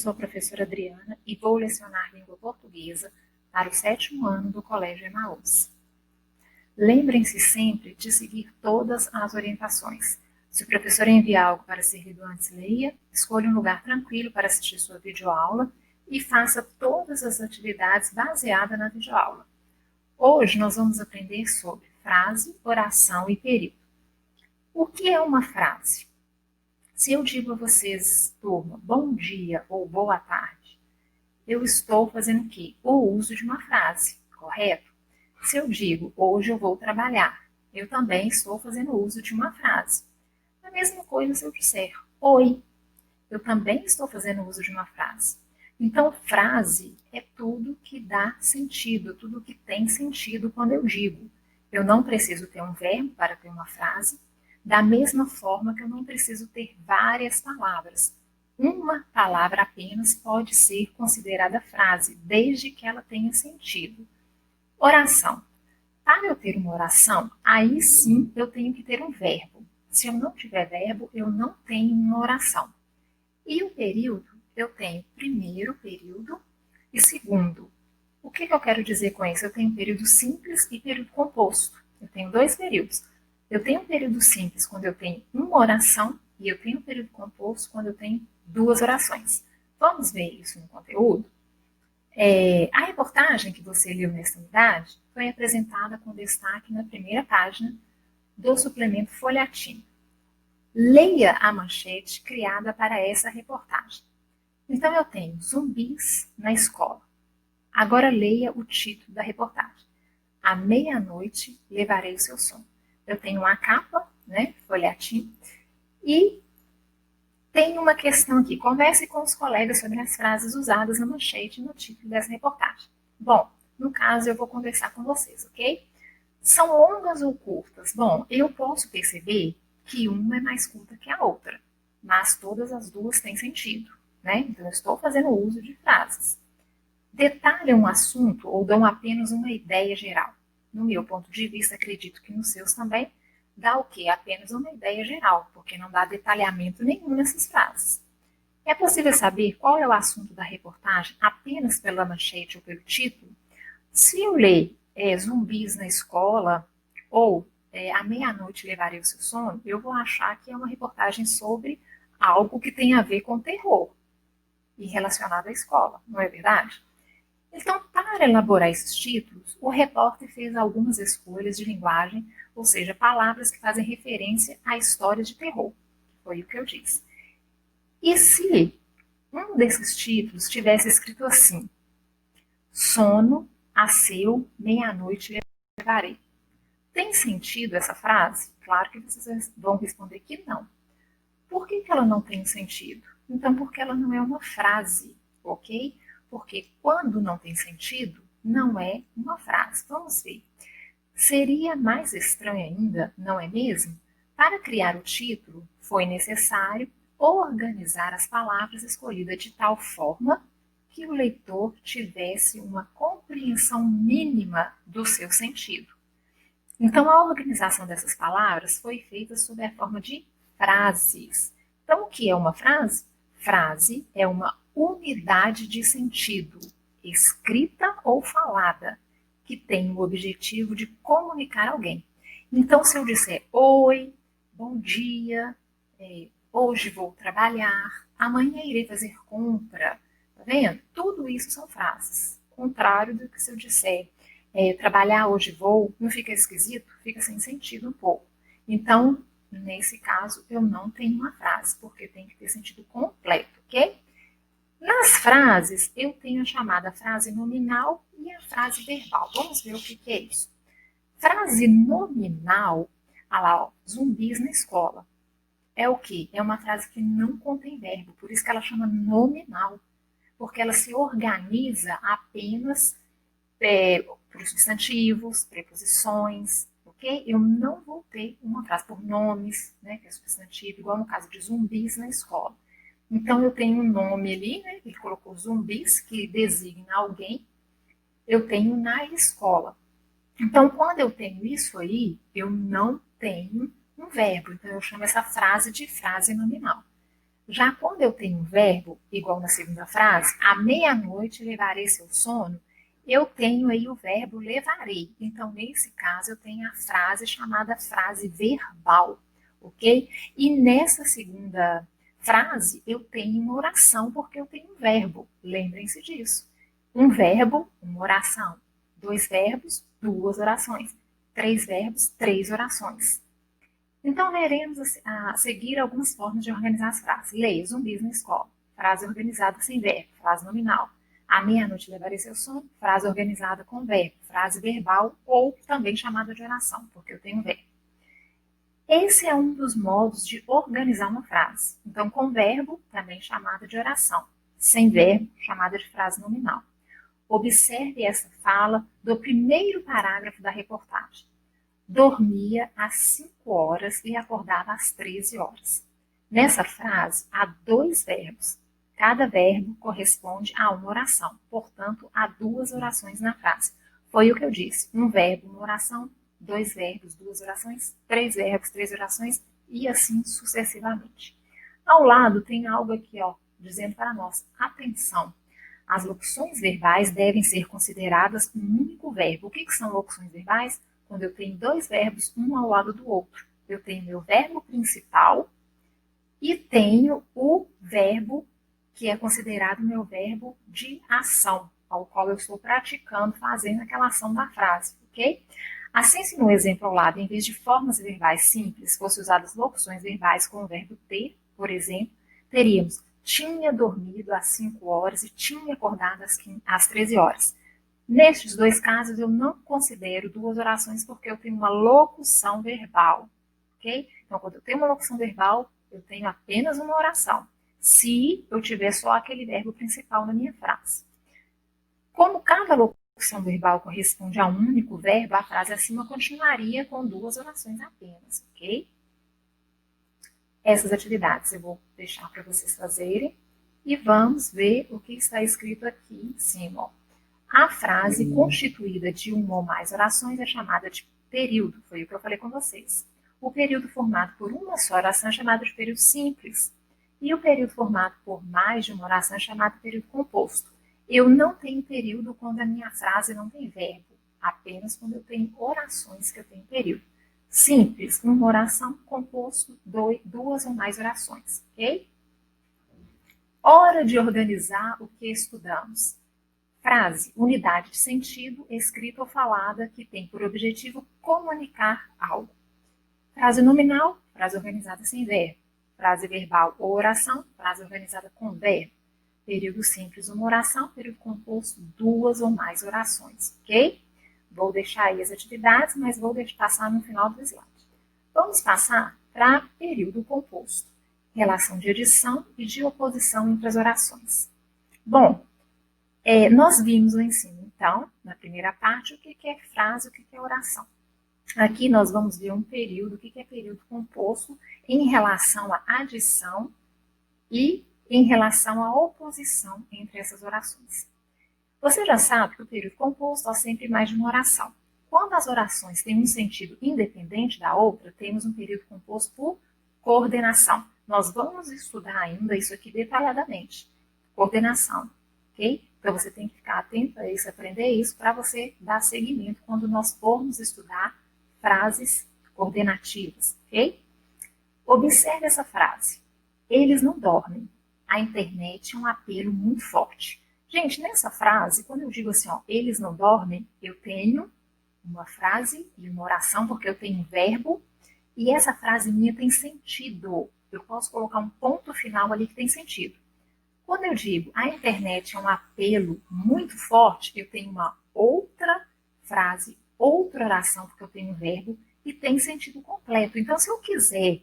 sou a professora Adriana e vou lecionar língua portuguesa para o 7º ano do Colégio Emaús. Lembrem-se sempre de seguir todas as orientações. Se o professor enviar algo para ser lido antes, leia, escolha um lugar tranquilo para assistir sua videoaula e faça todas as atividades baseadas na videoaula. Hoje nós vamos aprender sobre frase, oração e período. O que é uma frase? Se eu digo a vocês, turma, bom dia ou boa tarde, eu estou fazendo o quê? O uso de uma frase, correto? Se eu digo, hoje eu vou trabalhar, eu também estou fazendo uso de uma frase. A mesma coisa se eu disser, oi, eu também estou fazendo uso de uma frase. Então, frase é tudo que dá sentido, tudo que tem sentido quando eu digo. Eu não preciso ter um verbo para ter uma frase, da mesma forma que eu não preciso ter várias palavras. Uma palavra apenas pode ser considerada frase, desde que ela tenha sentido. Oração. Para eu ter uma oração, aí sim eu tenho que ter um verbo. Se eu não tiver verbo, eu não tenho uma oração. E o período, eu tenho primeiro período e segundo. O que eu quero dizer com isso? Eu tenho período simples e período composto. Eu tenho dois períodos. Eu tenho um período simples quando eu tenho uma oração e eu tenho um período composto quando eu tenho duas orações. Vamos ver isso no conteúdo? A reportagem que você leu nesta unidade foi apresentada com destaque na primeira página do suplemento Folhetim. Leia a manchete criada para essa reportagem. Então, eu tenho zumbis na escola. Agora leia o título da reportagem. À meia-noite levarei o seu sono. Eu tenho uma capa, né, folhetim, e tem uma questão aqui. Converse com os colegas sobre as frases usadas na manchete e no título dessa reportagem. Bom, no caso eu vou conversar com vocês, ok? São longas ou curtas? Bom, eu posso perceber que uma é mais curta que a outra, mas todas as duas têm sentido, né? Então eu estou fazendo uso de frases. Detalham um assunto ou dão apenas uma ideia geral. No meu ponto de vista, acredito que nos seus também, dá o quê? Apenas uma ideia geral, porque não dá detalhamento nenhum nessas frases. É possível saber qual é o assunto da reportagem apenas pela manchete ou pelo título? Se eu ler zumbis na escola ou à meia-noite levarei o seu sono, eu vou achar que é uma reportagem sobre algo que tem a ver com terror e relacionado à escola, não é verdade? Então, para elaborar esses títulos, o repórter fez algumas escolhas de linguagem, ou seja, palavras que fazem referência à história de terror. Foi o que eu disse. E se um desses títulos tivesse escrito assim, sono, a seu, meia-noite levarei. Tem sentido essa frase? Claro que vocês vão responder que não. Por que ela não tem sentido? Então, porque ela não é uma frase, ok? Porque quando não tem sentido, não é uma frase. Vamos ver. Seria mais estranho ainda, não é mesmo? Para criar o título, foi necessário organizar as palavras escolhidas de tal forma que o leitor tivesse uma compreensão mínima do seu sentido. Então, a organização dessas palavras foi feita sob a forma de frases. Então, o que é uma frase? Frase é uma unidade de sentido, escrita ou falada, que tem o objetivo de comunicar alguém. Então, se eu disser oi, bom dia, hoje vou trabalhar, amanhã irei fazer compra, tá vendo? Tudo isso são frases. Contrário do que se eu disser trabalhar hoje vou, não fica esquisito? Fica sem sentido um pouco. Então, nesse caso, eu não tenho uma frase, porque tem que ter sentido completo, ok? Nas frases, eu tenho a chamada frase nominal e a frase verbal. Vamos ver o que é isso. Frase nominal, olha lá, ó, zumbis na escola. É o quê? É uma frase que não contém verbo, por isso que ela chama nominal, porque ela se organiza apenas por substantivos, preposições, ok? Eu não vou ter uma frase por nomes, né, que é substantivo, igual no caso de zumbis na escola. Então, eu tenho um nome ali, né, ele colocou zumbis, que designa alguém, eu tenho na escola. Então, quando eu tenho isso aí, eu não tenho um verbo, então eu chamo essa frase de frase nominal. Já quando eu tenho um verbo, igual na segunda frase, à meia-noite levarei seu sono, eu tenho aí o verbo levarei. Então, nesse caso, eu tenho a frase chamada frase verbal, ok? E nessa segunda frase, eu tenho uma oração, porque eu tenho um verbo. Lembrem-se disso. Um verbo, uma oração. Dois verbos, duas orações. Três verbos, três orações. Então, veremos a seguir algumas formas de organizar as frases. Leia, zumbis na escola. Frase organizada sem verbo, frase nominal. À meia-noite levarei seu sono, frase organizada com verbo, frase verbal ou também chamada de oração, porque eu tenho verbo. Esse é um dos modos de organizar uma frase. Então, com verbo, também chamada de oração. Sem verbo, chamada de frase nominal. Observe essa fala do primeiro parágrafo da reportagem. Dormia às 5 horas e acordava às 13 horas. Nessa frase, há dois verbos. Cada verbo corresponde a uma oração. Portanto, há duas orações na frase. Foi o que eu disse. Um verbo, uma oração. Dois verbos, duas orações. Três verbos, três orações. E assim sucessivamente. Ao lado tem algo aqui, ó, dizendo para nós, atenção. As locuções verbais devem ser consideradas um único verbo. O que são locuções verbais? Quando eu tenho dois verbos, um ao lado do outro. Eu tenho meu verbo principal e tenho o verbo que é considerado meu verbo de ação, ao qual eu estou praticando, fazendo aquela ação da frase, ok? Assim, se no exemplo ao lado, em vez de formas verbais simples, fosse usadas locuções verbais com o verbo ter, por exemplo, teríamos tinha dormido às 5 horas e tinha acordado às 13 horas. Nestes dois casos, eu não considero duas orações porque eu tenho uma locução verbal, ok? Então, quando eu tenho uma locução verbal, eu tenho apenas uma oração, se eu tiver só aquele verbo principal na minha frase. Como cada locução verbal corresponde a um único verbo, a frase acima continuaria com duas orações apenas, ok? Essas atividades eu vou deixar para vocês fazerem e vamos ver o que está escrito aqui em cima, ó. A frase constituída de uma ou mais orações é chamada de período, foi o que eu falei com vocês. O período formado por uma só oração é chamado de período simples. E o período formado por mais de uma oração é chamado de período composto. Eu não tenho período quando a minha frase não tem verbo, apenas quando eu tenho orações que eu tenho período. Simples, uma oração, composto, duas ou mais orações, ok? Hora de organizar o que estudamos. Frase, unidade de sentido, escrita ou falada, que tem por objetivo comunicar algo. Frase nominal, frase organizada sem verbo. Frase verbal ou oração, frase organizada com verbo. Período simples, uma oração. Período composto, duas ou mais orações, ok? Vou deixar aí as atividades, mas vou passar no final do slide. Vamos passar para período composto. Relação de adição e de oposição entre as orações. Bom, nós vimos lá em cima, então, na primeira parte, o que é frase, o que é oração. Aqui nós vamos ver um período, o que é período composto em relação à adição e em relação à oposição entre essas orações. Você já sabe que o período composto há sempre mais de uma oração. Quando as orações têm um sentido independente da outra, temos um período composto por coordenação. Nós vamos estudar ainda isso aqui detalhadamente. Coordenação, ok? Então, você tem que ficar atento a isso, aprender isso, para você dar seguimento quando nós formos estudar frases coordenativas, ok? Observe essa frase. Eles não dormem. A internet é um apelo muito forte. Gente, nessa frase, quando eu digo assim, ó, eles não dormem, eu tenho uma frase e uma oração, porque eu tenho um verbo, e essa frase minha tem sentido. Eu posso colocar um ponto final ali que tem sentido. Quando eu digo a internet é um apelo muito forte, eu tenho uma outra frase, outra oração, porque eu tenho um verbo e tem sentido completo. Então, se eu quiser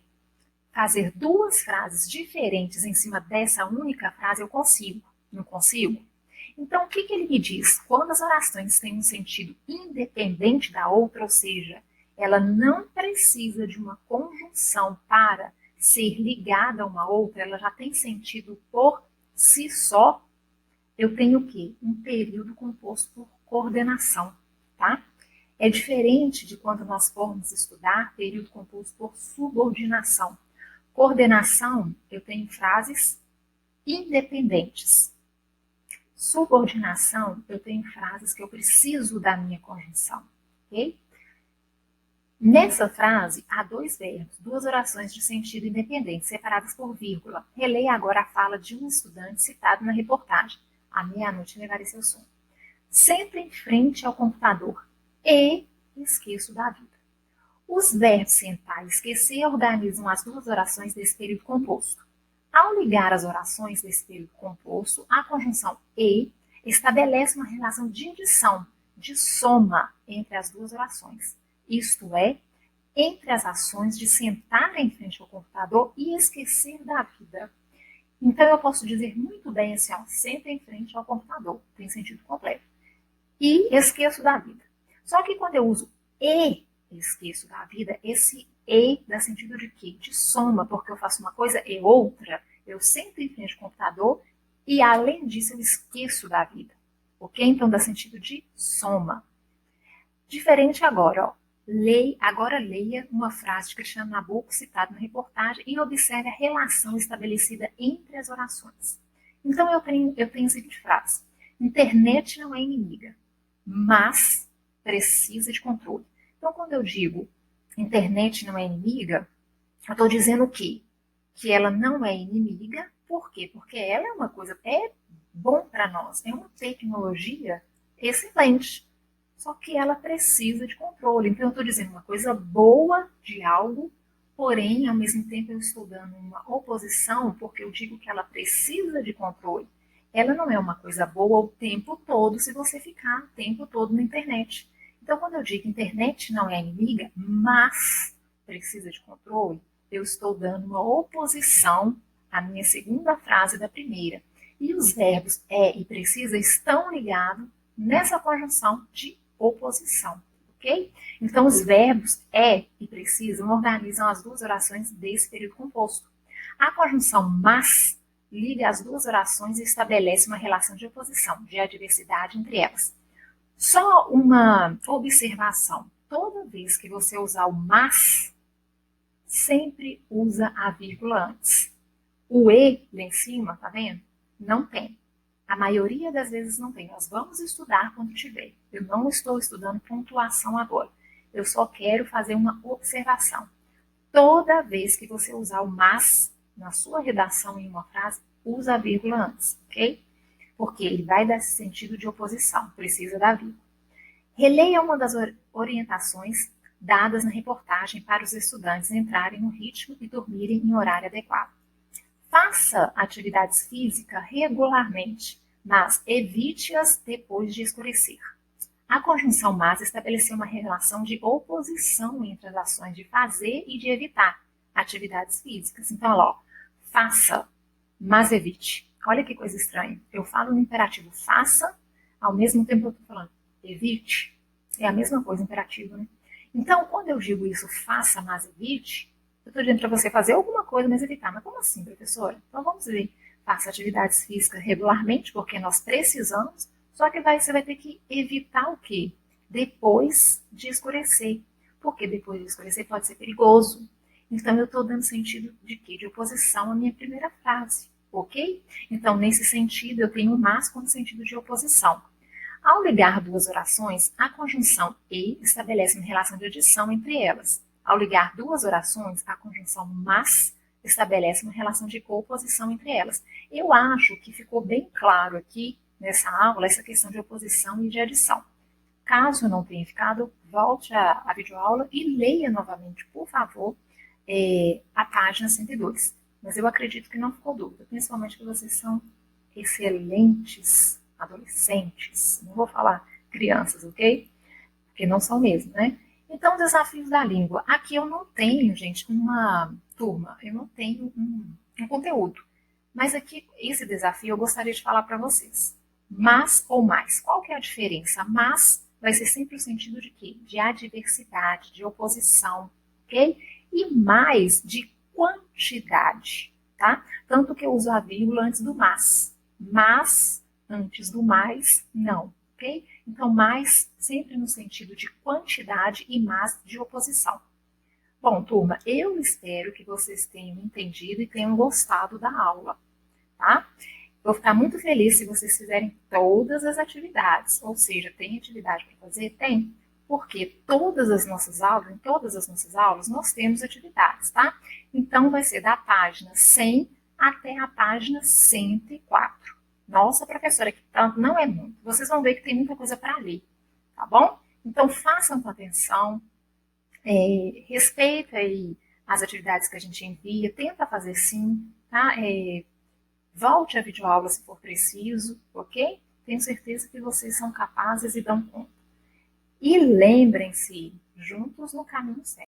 fazer duas frases diferentes em cima dessa única frase, eu consigo. Não consigo? Então, o que ele me diz? Quando as orações têm um sentido independente da outra, ou seja, ela não precisa de uma conjunção para ser ligada a uma outra, ela já tem sentido por si só, eu tenho o quê? Um período composto por coordenação, tá? É diferente de quando nós formos estudar período composto por subordinação. Coordenação, eu tenho frases independentes. Subordinação, eu tenho frases que eu preciso da minha conjunção, ok? Nessa frase, há dois verbos, duas orações de sentido independente, separadas por vírgula. Releia agora a fala de um estudante citado na reportagem. À meia-noite levarei seu sono. Sempre em frente ao computador e esqueço da vida. Os verbos sentar e esquecer organizam as duas orações desse período composto. Ao ligar as orações desse período composto, a conjunção e estabelece uma relação de adição, de soma entre as duas orações. Isto é, entre as ações de sentar em frente ao computador e esquecer da vida. Então, eu posso dizer muito bem assim, ó, senta em frente ao computador, tem sentido completo. E esqueço da vida. Só que quando eu uso e esqueço da vida, esse e dá sentido de quê? De soma, porque eu faço uma coisa e outra. Eu sento em frente ao computador e, além disso, eu esqueço da vida. Ok? Então, dá sentido de soma. Diferente agora, ó. Agora leia uma frase de Cristiano Nabuco citada na reportagem e observe a relação estabelecida entre as orações. Então, eu tenho a seguinte frase. Internet não é inimiga, mas precisa de controle. Então, quando eu digo internet não é inimiga, eu estou dizendo o quê? Que ela não é inimiga. Por quê? Porque ela é uma coisa, é bom para nós, é uma tecnologia excelente. Só que ela precisa de controle. Então, eu estou dizendo uma coisa boa de algo, porém, ao mesmo tempo, eu estou dando uma oposição, porque eu digo que ela precisa de controle. Ela não é uma coisa boa o tempo todo se você ficar o tempo todo na internet. Então, quando eu digo internet não é inimiga, mas precisa de controle, eu estou dando uma oposição à minha segunda frase da primeira. E os verbos é e precisa estão ligados nessa conjunção de oposição, ok? Então, os verbos é e precisam organizam as duas orações desse período composto. A conjunção mas liga as duas orações e estabelece uma relação de oposição, de adversidade entre elas. Só uma observação. Toda vez que você usar o mas, sempre usa a vírgula antes. O e lá em cima, tá vendo? Não tem. A maioria das vezes não tem. Nós vamos estudar quando tiver. Eu não estou estudando pontuação agora. Eu só quero fazer uma observação. Toda vez que você usar o mas na sua redação em uma frase, usa a vírgula antes, ok? Porque ele vai dar esse sentido de oposição, precisa da vírgula. Releia uma das orientações dadas na reportagem para os estudantes entrarem no ritmo e dormirem em horário adequado. Faça atividades físicas regularmente, mas evite-as depois de escurecer. A conjunção mas estabeleceu uma relação de oposição entre as ações de fazer e de evitar atividades físicas. Então, ó, faça, mas evite. Olha que coisa estranha. Eu falo no imperativo faça, ao mesmo tempo eu estou falando evite. É a mesma coisa, imperativo, né? Então, quando eu digo isso, faça, mas evite, eu estou dizendo para você fazer alguma coisa, mas evitar. Mas como assim, professora? Então, vamos ver. Faça atividades físicas regularmente, porque nós precisamos, só que você vai ter que evitar o quê? Depois de escurecer. Porque depois de escurecer pode ser perigoso. Então, eu estou dando sentido de quê? De oposição à minha primeira frase, ok? Então, nesse sentido, eu tenho o mas como sentido de oposição. Ao ligar duas orações, a conjunção e estabelece uma relação de adição entre elas. Ao ligar duas orações, a conjunção mas estabelece uma relação de oposição entre elas. Eu acho que ficou bem claro aqui nessa aula essa questão de oposição e de adição. Caso não tenha ficado, volte à videoaula e leia novamente, por favor, a página 102. Mas eu acredito que não ficou dúvida, principalmente que vocês são excelentes adolescentes, não vou falar crianças, ok? Porque não são mesmo, né? Então, desafios da língua. Aqui eu não tenho, gente, uma turma, eu não tenho um conteúdo. Mas aqui, esse desafio eu gostaria de falar para vocês. Mas ou mais. Qual que é a diferença? Mas vai ser sempre o sentido de quê? De adversidade, de oposição, ok? E mais de quantidade, tá? Tanto que eu uso a vírgula antes do mas antes do mais, não, ok? Então, mais sempre no sentido de quantidade e mas de oposição. Bom, turma, eu espero que vocês tenham entendido e tenham gostado da aula, tá? Vou ficar muito feliz se vocês fizerem todas as atividades, ou seja, tem atividade para fazer? Tem, porque em todas as nossas aulas, nós temos atividades, tá? Então, vai ser da página 100 até a página 104. Nossa, professora, que tanto não é muito. Vocês vão ver que tem muita coisa para ler, tá bom? Então, façam com atenção, respeita aí as atividades que a gente envia, tenta fazer sim, tá? Volte a videoaula se for preciso, ok? Tenho certeza que vocês são capazes e dão conta. E lembrem-se, juntos no caminho certo.